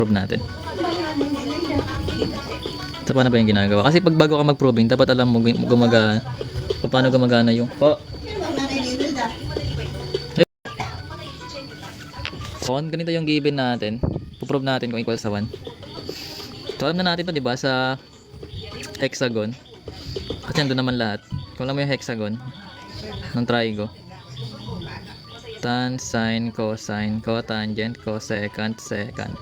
Prove natin. So paano ba yung ginagawa? Kasi pag bago ka mag-proving, dapat alam mo paano gumagana yung So, ganito yung given natin. Puprove natin kung equal sa 1. So, alam na natin to, di ba, sa hexagon. Kasi nandun naman lahat. Kung alam mo yung hexagon ng trigo. Tan, sine, cosine, cotangent, cosecant, secant.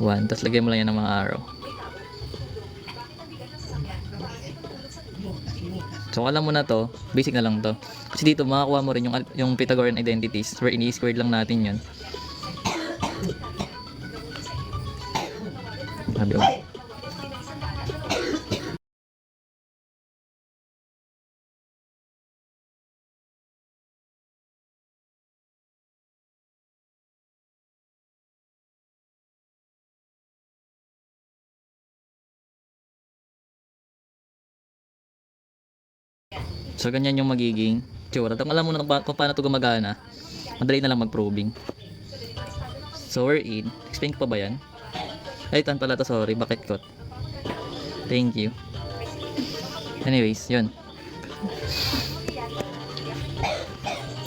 1. Tapos lagay mo lang yan ng mga arrow. So, kung alam mo na to, basic na lang to. Kasi dito, makakuha mo rin yung Pythagorean identities where ini-squared lang natin yun. Sabi ko. So, ganyan yung magiging tsura. Kung alam mo na kung paano ito gumagana, madali na lang mag-probing. So, we're in. Explain ko pa ba yan? Ay, tan pala to, sorry. Bakit kot? Thank you. Anyways, yun.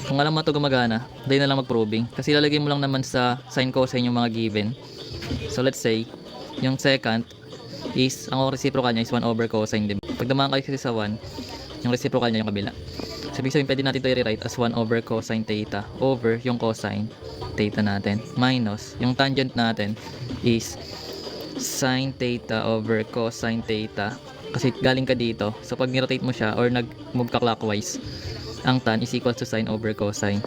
Kung alam mo ito gumagana, madali na lang mag-probing. Kasi lalagay mo lang naman sa sine cosine yung mga given. So, let's say, yung secant is, ang reciprocal niya is 1 over cosine, diba? Pag dumaan kayo kasi sa 1, yung reciprocal niya yung kabila. So, ibig sabihin, pwede natin ito i-rewrite as 1 over cosine theta over yung cosine theta natin minus yung tangent natin is sine theta over cosine theta kasi galing ka dito. So, pag ni-rotate mo siya or nag-move ka clockwise, ang tan is equal to sine over cosine.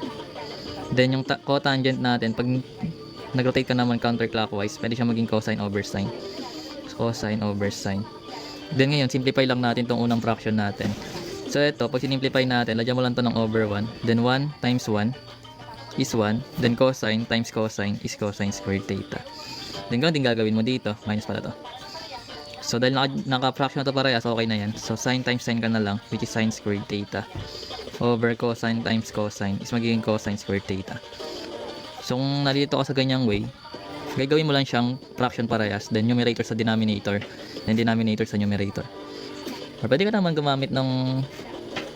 Then, yung cotangent natin, pag nag-rotate ka naman counterclockwise, pwede siya maging cosine over sine. So, cosine over sine. Then, ngayon, simplify lang natin tong unang fraction natin. So, ito, pag sinimplify natin, lagyan mo lang to ng over 1. Then, 1 times 1 is 1. Then, cosine times cosine is cosine squared theta. Then, ganun din gagawin mo dito. Minus pala to. So, dahil naka-fraction na to parehas, okay na yan. So, sine times sine ka na lang, which is sine squared theta. Over cosine times cosine is magiging cosine squared theta. So, kung nalito ka sa ganyang way, gagawin mo lang siyang fraction parehas. Then, numerator sa denominator. Then, denominator sa numerator. Or pwede ka naman gumamit ng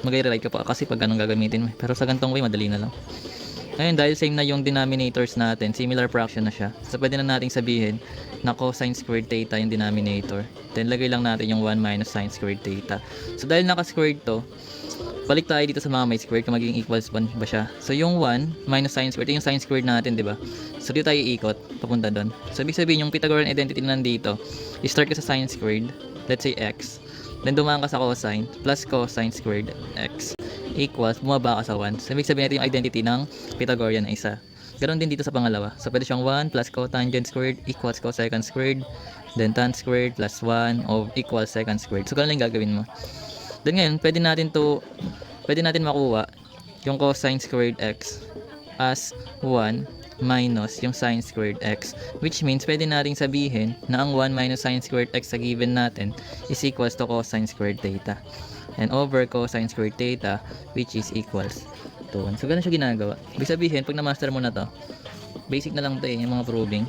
mag-rewrite ka pa kasi pag ganun gagamitin mo. Pero sa gantong way, madali na lang. Ngayon, dahil same na yung denominators natin, similar fraction na siya. So, pwede na nating sabihin na cosine squared theta yung denominator. Then, lagay lang natin yung 1 minus sine squared theta. So, dahil naka-squared to, balik tayo dito sa mga may squared kung magiging equals 1 ba siya. So, yung 1 minus sine squared, yung sine squared natin, di ba? So, dito tayo iikot, papunta doon. So, ibig sabihin, yung Pythagorean identity na nandito, i-start ka sa sine squared, let's say x. Then, dumaan ka sa cosine, plus cosine squared x equals, bumaba ka sa 1. So, ibig sabihin natin yung identity ng Pythagorean na isa. Ganon din dito sa pangalawa. So, pwede siyang 1 plus cotangent squared equals cosecant squared. Then, tan squared plus 1 equals secant squared. So, ganon lang gagawin mo. Then, ngayon, pwede natin makuha yung cosine squared x as 1 minus yung sine squared x, which means pwede nating sabihin na ang 1 minus sine squared x sa given natin is equals to cosine squared theta and over cosine squared theta, which is equals to 1. So, ganun siya ginagawa. Ibig sabihin, pag na-master mo na to, basic na lang to yung mga proving.